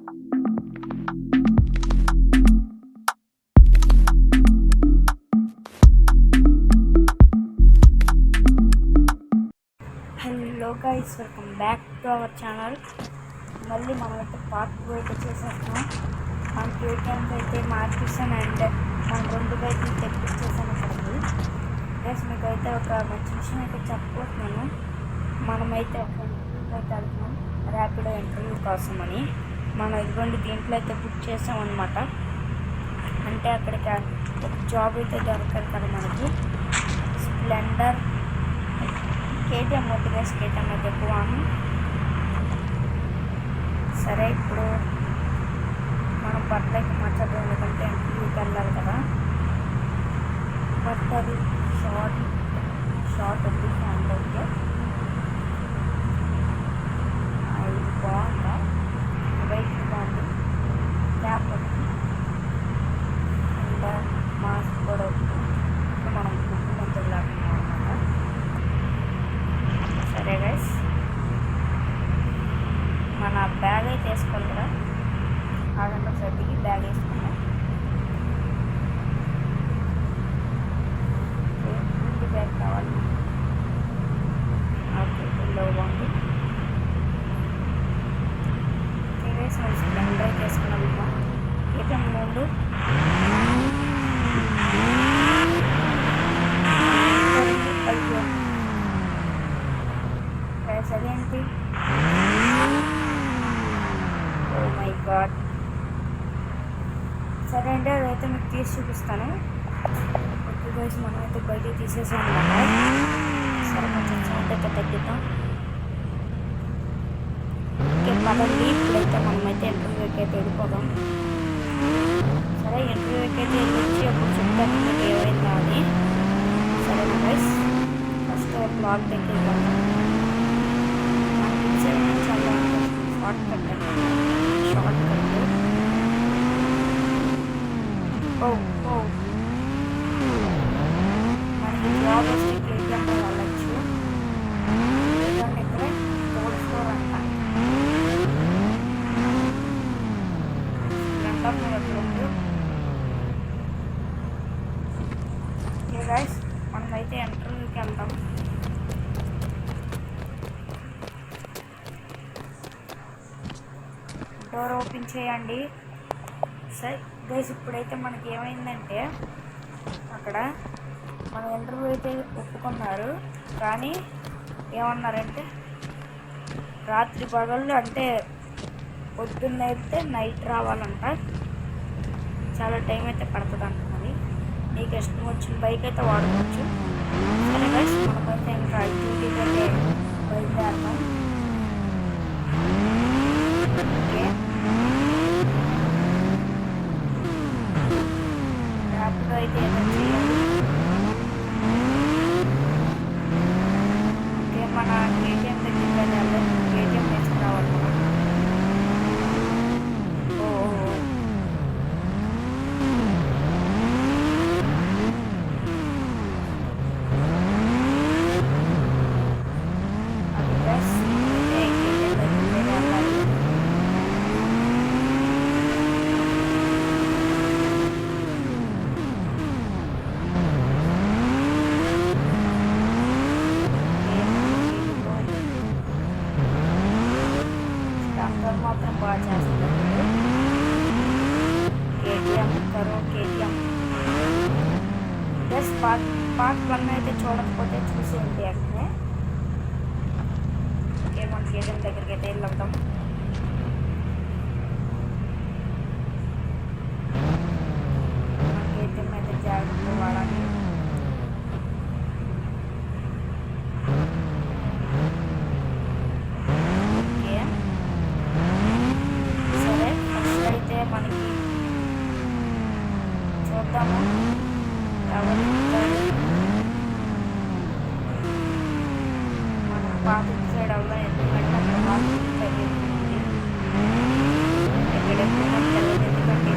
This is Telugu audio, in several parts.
Hello guys, welcome back to our channel. మళ్ళీ మనమైతే పార్ట్ 2 అయితే చేసేస్తాం. మన కేటీఎంకి అయితే మార్చేసాను అండ్ మన 2 బైకులు తెప్పించేసాను ఇక్కడికి. గైస్, మీకైతే ఒక మంచి విషయం అయితే చెప్పబోతున్నాను. మనమైతే ఒక ఇంటర్వ్యూకి అయితే వెళ్తున్నాం, ర్యాపిడో ఇంటర్వ్యూ కోసమని. మనం ఇదిగోండి దీంట్లో అయితే బుక్ చేసామన్నమాట. అంటే అక్కడికి ఒక జాబ్ అయితే దొరకాలి కదా మనకి. స్ప్లెండర్ కేటీఎం వద్దు గైస్, కేటీఎం అయితే ఎక్కువ. సరే, ఇప్పుడు మనం బట్టలు అయితే మార్చడం, ఎందుకంటే ఇంటర్వ్యూకి వెళ్ళాలి కదా. బట్ అది షార్ట్ వద్దు, ఫ్యాంట్ అయితే ఇది బాగుందా, బైక్ బాగుంది, క్యాప్ వద్దు అండ్ మాస్క్ కూడా వద్దు. మనం ముందు వెళ్ళాలన్నాం అనమాట. సరే గైస్, మన బ్యాగ్ అయితే వేసుకోవాలి కదా. ఆడంలో సర్దికి బ్యాగ్ వేసుకున్నాం. ఇంటి బ్యాగ్ కావాలి. ఓకే, లో బాగుంది. గైస్, మనం స్ప్లెండర్ అయితే వేసుకున్నాం. అయితే ముందు అదేంటి, ఓ మై గాడ్. సరే అండి, అదైతే మీకు తీసి చూపిస్తాను. ఓకే గైస్, మనమైతే బయటికి తీసేసాం అన్నమాట. సరే, కొంచెం సౌండ్ అయితే తగ్గిద్దాం. ఓకే పదండి, ఇప్పుడైతే మనమైతే ఇంటర్వ్యూకి అయితే వెళ్ళిపోదాం. సరే, ఇంటర్వ్యూకి అయితే వెళ్ళి అప్పుడు చెప్తాను మీకు ఏమైందా అని. సరేనా గైస్, ఫస్ట్ బ్లాగ్ దగ్గరికి వెళ్దాం. షార్ట్ కట్ మనకి జాబ్ వస్తే కేటీఎంలో వెళ్ళచ్చు. ఇక్కడే కోల్డ్ స్టోర్ అంట. ఓకే గైస్, మనమైతే ఇంటర్వ్యూకి వెళ్తాం. డోర్ ఓపెన్ చేయండి. సరే గైస్, ఇప్పుడైతే మనకి ఏమైందంటే అక్కడ మన ఇంటర్వ్యూ అయితే ఒప్పుకున్నారు. కానీ ఏమన్నారంటే రాత్రి పగళ్ళు, అంటే పొద్దున్న అయితే నైట్ రావాలంట. చాలా టైం అయితే పడుతుంది అంటున్నది. నీకు ఇష్టం వచ్చిన బైక్ అయితే వాడుకోవచ్చు. సరే గైస్, మనమైతే ఇంకా డ్యూటీకి అయితే బయలుదేరుతాం. ర్యాపిడో అయితే చేయాలి. ఓకే, మన కేటీఎం దగ్గరికి వెళ్ళాలి. కేటీఎం తీసుకురావాలి మనం. అది ప్లస్ కేటీఎం దగ్గరికి వెళ్ళాలి. మాత్రం బాగా చేస్తున్నారు. కేటీఎం కరో కేటీఎం. ప్లస్ పార్ట్ 1 అయితే చూడకపోతే చూసేయండి అంటే. ఓకే, మన కేటీఎం దగ్గరికి అయితే వెళ్దాం. మన కేటీఎం అయితే జాగ్రత్తగా వాడాలి. మనకి చూద్దాము ఎవరు మనం పాత సైడ్ అవ్వడం, ఎందుకంటే అక్కడ పాత తగ్గింది. ఇక్కడ ఎక్కువ మంది వెళ్ళదు, ఎందుకంటే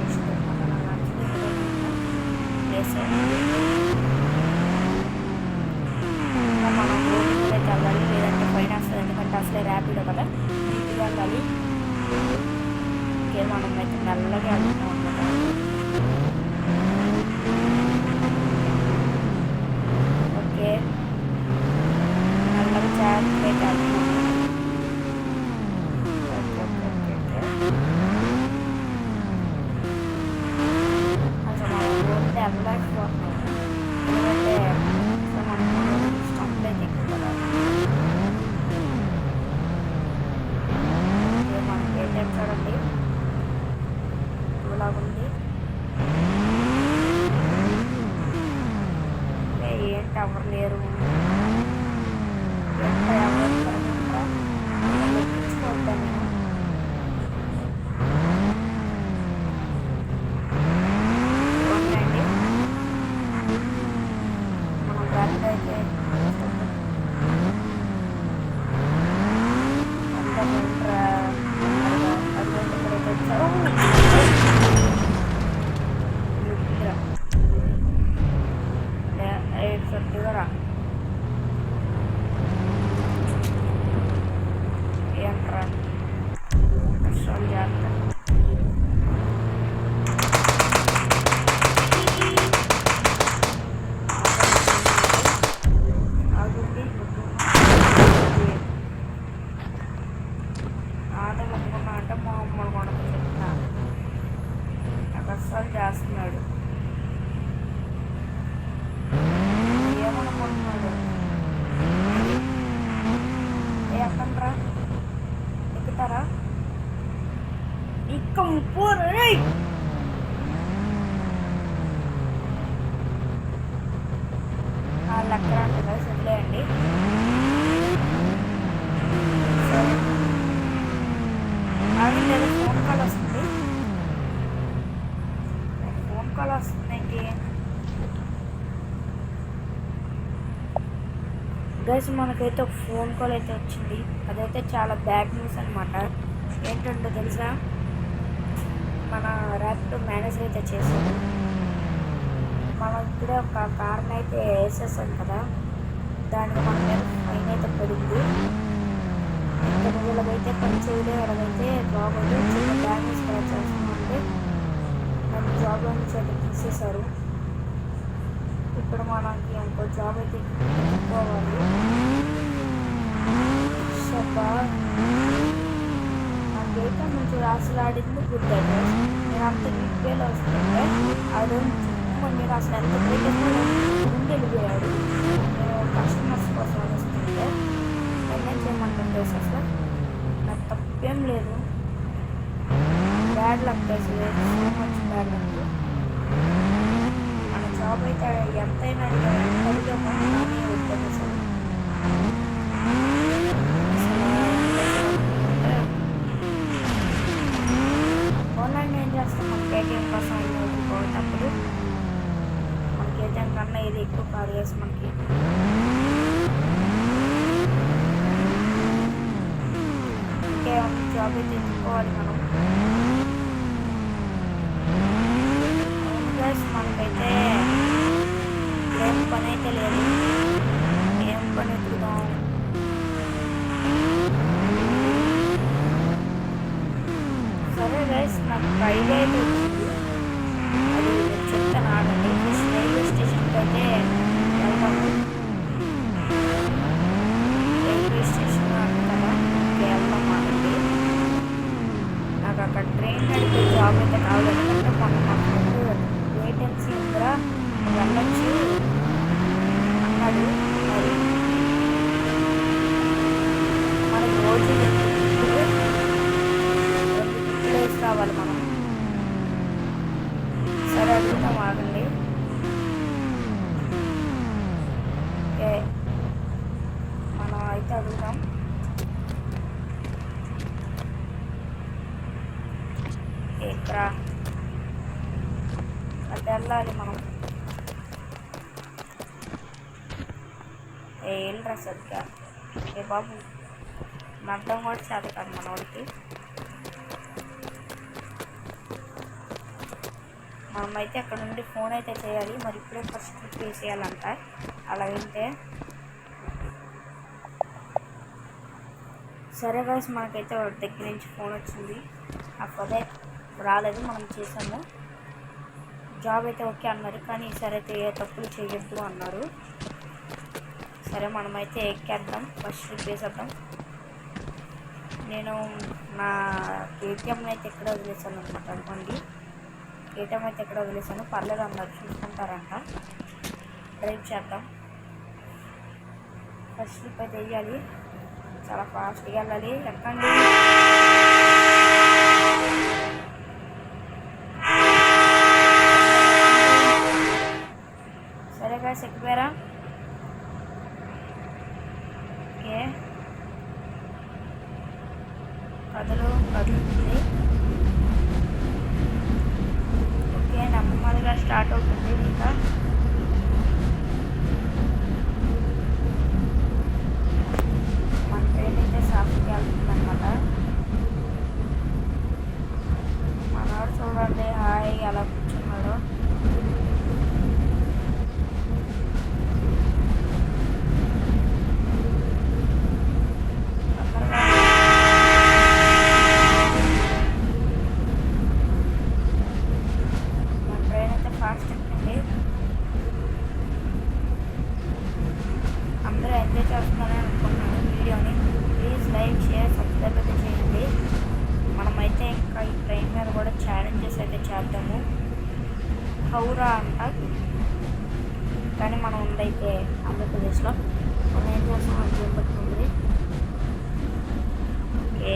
ఇష్టం మన నచ్చింది ప్లేస్. మనం రోడ్డు మీద అయితే వెళ్ళాలి, లేదంటే పైన వస్తుంది. ఎందుకంటే అసలే ర్యాపిడో కదా, నీట్గా వెళ్ళాలి. మెల్లగా వెళ్తున్నాం కదా. ఓకే, మెల్లగా జాగ్రత్తగా అయితే వెళ్తున్నాము. Okay okay okay okay. అసలు మనం రోడ్డు వెళ్ళలేకపోతున్నాము, ఎందుకంటే అసలు మనం స్టంప్లు అయితే ఎక్కువ కదా. మనకి ఏం చూడండి ఇలాగుంది. ఏంటి ఎవరు లేరు, ఏంటో ఎవరు లెక్కించుకోవద్దాను నేను. ఉండండి, మనం బ్యాగ్ అయితే సర్దిగా ఏంట్రా కష్టాలు జాగ్రత్త. ఆట ముట్టుకున్నా అంటే మా అమ్మలు కూడా చెప్తున్నా కష్టాలు చేస్తున్నాడు. ఏమనుకుంటున్నాడు? ఎక్కండ్రా, ఎక్కుతారా? ఇక్క పోరే. వాళ్ళు ఎక్కడ అంటారా? వదిలేయండి. అది లేదా ఫోన్ కాల్ వస్తుంది, ఫోన్ కాల్ వస్తుందండి. గైస్ మనకైతే ఒక ఫోన్ కాల్ అయితే వచ్చింది, అదైతే చాలా బ్యాడ్ న్యూస్ అనమాట. ఏంటంటే తెలుసా, మన ర్యాపిడో మేనేజర్ అయితే చేశారు. మనం ఇప్పుడే ఒక కార్ని అయితే వేసేసాం కదా, దానికి మన మీద ఫైన్ అయితే పడింది. ఇక్కడ వీళ్ళకైతే పని చేయలే, వాళ్ళకైతే జాబ్ అయితే చిన్న డ్యామేజ్ కూడా చేస్తున్నామంటే నన్ను జాబ్లో నుంచి అయితే తీసేశారు. ఇప్పుడు మనకి ఇంకో జాబ్ అయితే పెట్టుకోవాలి. నాకైతే మంచి రాసులాడింది గుర్తుంది. నేను అంత రిపేర్లు వస్తుంటే అది నేను అసలు ఎంత ముందు వెళ్ళిపోయాడు. నేను కస్టమర్స్ కోసం వస్తుంటే నేనేం చేయమంటుంటే అసలు నాకు తప్పేం లేదు. బ్యాడ్ లక్ అసలు సో మచ్ బ్యాడ్ లక్. మన జాబ్ అయితే ఎంతైనా అడిగా కానీ వద్దు అసలు. ఆన్లైన్ ఏం చేస్తాం, మనకి ఏటీఎం కోసం వదులుకోవటప్పుడు మనకి ఏటీఎం కన్నా ఇది ఎక్కువ కాదు చేసి మనకి. ఇంకే జాబ్ అయితే ఎత్తుకోవాలి మనం. మనకైతే ఏం పని అయితే లేదు, ఏం పని ఎత్తుకుదాం. సరే గైస్, నాకు రైల్వే అయితే వచ్చింది, అది చెప్తాను ఆడండి. ఫస్ట్ రైల్వే స్టేషన్కి అయితే వెళ్తాము. రైల్వే స్టేషన్ అంటారా, వెళ్దాం ఆడండి. నాకు అక్కడ ట్రైన్ నడిపే జాబ్ అయితే కావాలి, ఎందుకంటే మన వేకెన్సీ ఉందా వెళ్ళచ్చు అన్నాడు. మరి మనకి రోజు 2 ప్లేస్ కావాలి మనం. సరే అడుగుతాం ఆగండి. ఓకే, మనం అయితే అడుగుతాం. ఇక్కడ అటు వెళ్ళాలి మనం. వెళ్ళరా సరిగ్గా. ఏ బాబు, నడ్డం కూడా చేత కాదు మనోడికి. మనమైతే అక్కడ నుండి ఫోన్ అయితే చేయాలి. మరి ఇప్పుడే ఫస్ట్ పే చేయాలంట. అలా వింటే సరే గైస్, మనకైతే వాడి దగ్గర నుంచి ఫోన్ వచ్చింది. ఆ రాలేదు, మనం చేసాము. జాబ్ అయితే ఓకే అన్నారు, కానీ ఈసారి అయితే ఏ తప్పులు చేయొద్దు అన్నారు. సరే మనమైతే ఎక్కేద్దాం, ఫస్ట్ ట్రిప్ వేసేద్దాం. నేను నా కేటీఎం అయితే ఎక్కడ వదిలేసాను అనమాట. అనుకోండి, కేటీఎం అయితే ఎక్కడ వదిలేసాను, పర్లేదు అన్నారు, చూసుకుంటారంట. డ్రైవ్ చేద్దాం. ఫస్ట్ ట్రిప్ అయితే వేయాలి, చాలా ఫాస్ట్గా వెళ్ళాలి. ఎక్కండి. సరే గాయ్స్, ఎక్కిపోయారా? ఓకే, కదులుతుంది. ఓకే, నెమ్మదిగా స్టార్ట్ అవుతుంది. ఇంకా మన ట్రైన్ అయితే సాఫ్ట్గా వెళ్తుంది అనమాట. మనవాడు చూడండి హాయ్ అలా కూర్చున్నాడు. అందరూ ఎంజాయ్ చేస్తున్నారని అనుకుంటున్నాను వీడియోని. ప్లీజ్ లైక్, షేర్, సబ్స్క్రైబ్ అయితే చేయండి. మనమైతే ఇంకా ఈ ట్రైన్ మీద కూడా ఛాలెంజెస్ అయితే చేద్దాము. హౌరా అంట, కానీ మనం ఉండైతే ఆంధ్రప్రదేశ్లో. మనం ఏం చేస్తాం అని చూపడుతుంది. ఓకే,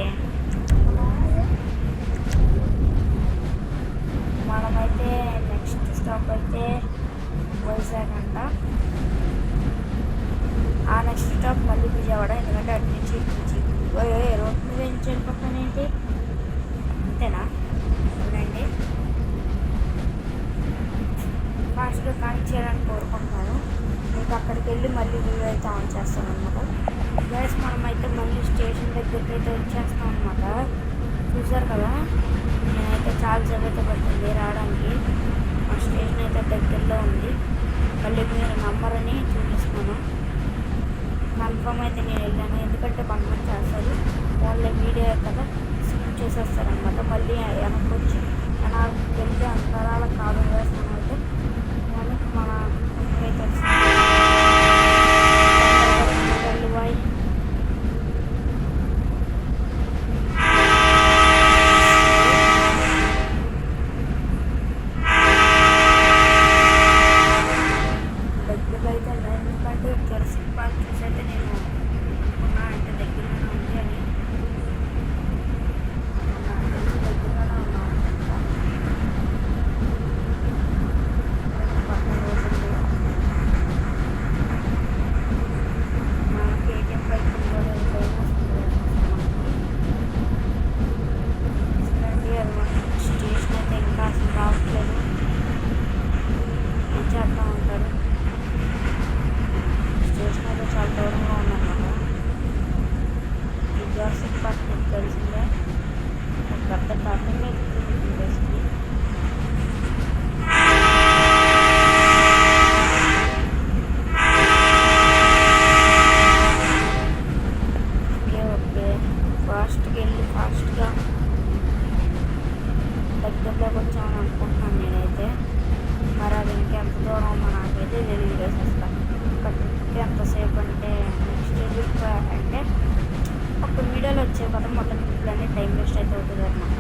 మనమైతే నెక్స్ట్ స్టాప్ అయితే వైజాగ్ అంట. ఆ నెక్స్ట్ స్టాప్ మళ్ళీ విజయవాడ, ఎందుకంటే అటు నుంచి రోడ్ మీద నుంచి వెళ్ళిపోతాను ఏంటి, అంతేనా? అవునండి, ఫాస్ట్గా కనెక్ట్ చేయాలని కోరుకుంటున్నాను. మీకు అక్కడికి వెళ్ళి మళ్ళీ వీడియో అయితే ఆన్ చేస్తాను అనమాట. గ్యాస్ మనమైతే మళ్ళీ స్టేషన్ దగ్గరికి అయితే వచ్చేస్తాం అనమాట. చూసారు కదా, నేనైతే చాలాసేపు అయితే పడుతుంది రావడానికి. మా స్టేషన్ అయితే దగ్గరలో ఉంది. మళ్ళీ మీరు నమ్మరని చూపిస్తున్నాను. కన్ఫర్మ్ అయితే నేను వెళ్ళాను, ఎందుకంటే కొంతమంది చేస్తారు ఓన్లీ వీడియో కదా స్కిప్ చేసేస్తారనమాట. మళ్ళీ వెనక్కి వచ్చి నాకు వెళ్తే అంతరాల కాదు వేస్తాను. అయితే మనకి మన అయితే వచ్చింది బాయ్. దగ్గరలో అయితే ఎందుకంటే జెర్సీ పార్క్ చూసి అయితే నేను అనుకున్నా, అంటే దగ్గరలోనే ఉంది అని. దగ్గరలోనే ఉన్నాను. పక్కన రోజులు మన కేటీఎం బైక్ చూడండి, అది స్టేషన్ అయితే ఇంకా అసలు రావట్లేదు. ఏం చేస్తూ ఉంటారు, స్టేషన్ అయితే చాలా దూరంగా ఉందన్నమాట. ఈ జెర్సీ పార్క్ మీకు తెలిసిందే, ఒక పెద్ద టర్నింగ్ అయితే తీసుకుంది. ఓకే, ఫాస్ట్గా వెళ్ళి ఫాస్ట్గా దగ్గరలోకి వచ్చామని అనుకుంటున్నాను నేనైతే. మరి అది ఇంకెంత దూరం ఉందో నాకైతే తెలియజేసేస్తాను. ఒక ట్రిప్కి ఎంతసేపు అంటే నెక్స్ట్ ట్రిప్ అంటే ఒక వీడియోలో వచ్చే కదా మొత్తం ట్రిప్లన్నీ టైం వేస్ట్ అయితే అవుతుంది అనమాట.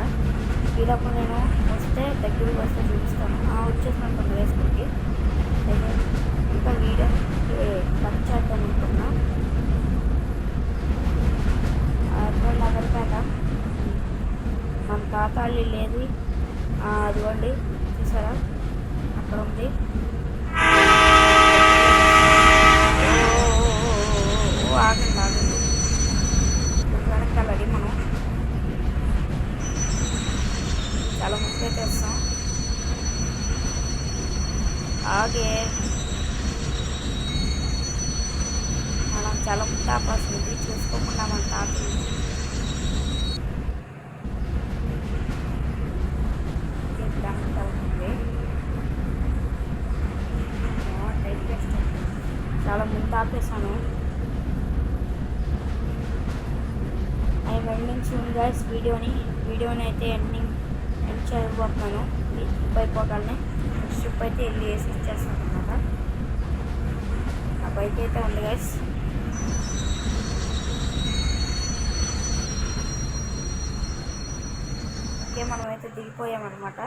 ఈలోపు నేను వస్తే దగ్గరికి వస్తే చూపిస్తాను. వచ్చేసినాను కొన్ని వేసుకుంటే ఇంకా వీడియో కట్ చేద్దాం అనుకున్నా. అదిగోండి నగరపేట, మన తాతాళి లేదు, అదిగోండి చూసారా అక్కడ ఉంది. ఆగండి ఆగండి, వెనక్కి వెళ్ళాలి మనం. చాలా ముందుకైతే వస్తాం. ఆగే మనం చాలా ముందు ఆపాల్సింది, చూసుకోకుండా మన తాతలు. చాలా ముందు ఆపేసాను. ఐఎమ్ ఎండింగ్ సూన్ గైస్ వీడియోని అయితే ఎండింగ్ రీచ్ అయిపోతున్నాను. ఈ ట్రిప్ అయిపోగానే నెక్స్ట్ ట్రిప్ అయితే వెళ్ళి వేసి వచ్చేస్తాను అనమాట. ఆ బైక్ అయితే ఉంది గైస్. ఓకే, మనమైతే దిగిపోయామన్నమాట.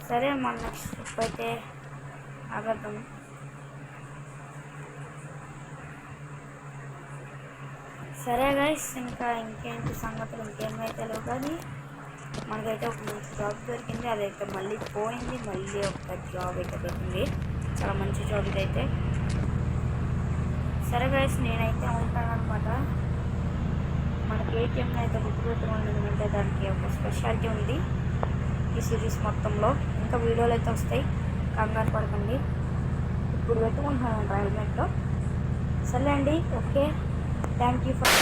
సరే, మన నెక్స్ట్ ట్రిప్ అయితే ఆగద్దాం. సరే గైస్, ఇంకేంటి సంగతులు ఇంకేమైతే లేవు. కానీ మనకైతే ఒక మంచి జాబ్ దొరికింది. అదైతే మళ్ళీ పోయింది. మళ్ళీ ఒక జాబ్ అయితే దొరికింది. చాలా మంచి జాబ్ ఇదైతే. సరే గైస్, నేనైతే ఉంటాను అనమాట. మన కేటీఎంని అయితే గుర్తుపెట్టుకోండి, ఎందుకంటే దానికి ఒక స్పెషాలిటీ ఉంది ఈ సిరీస్ మొత్తంలో. ఇంకా వీడియోలు అయితే వస్తాయి, కంగారు పడకండి. ఇప్పుడు పెట్టుకుంటున్నాను హెల్మెట్లో. సరే అండి, ఓకే, థ్యాంక్ యూ ఫర్